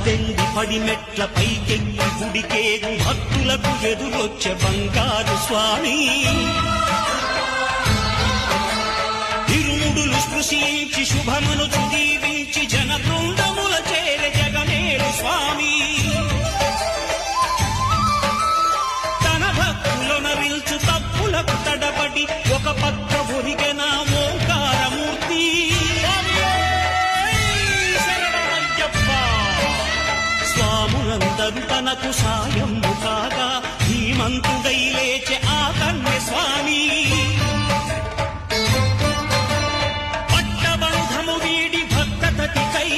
వెండి పడిమెట్ల పైకెక్కి గుడికేగు భక్తులకు ఎదురొచ్చే బంగారు స్వామి ఇరుముడులు స్పృశించి శుభమును దీవించి జన బృందముల చేరే జగమేలు స్వామి తన భక్తులను నిల్చు తప్పులకు తడబడి ఒక పక్క ఒరిగెన ఓంకారమూర్తి స్వాములందరూ తనకు సాయము కాగా ధీమంతుడై లేచే ఆ కన్య స్వామి పట్టబంధము వీడి భక్తతతికై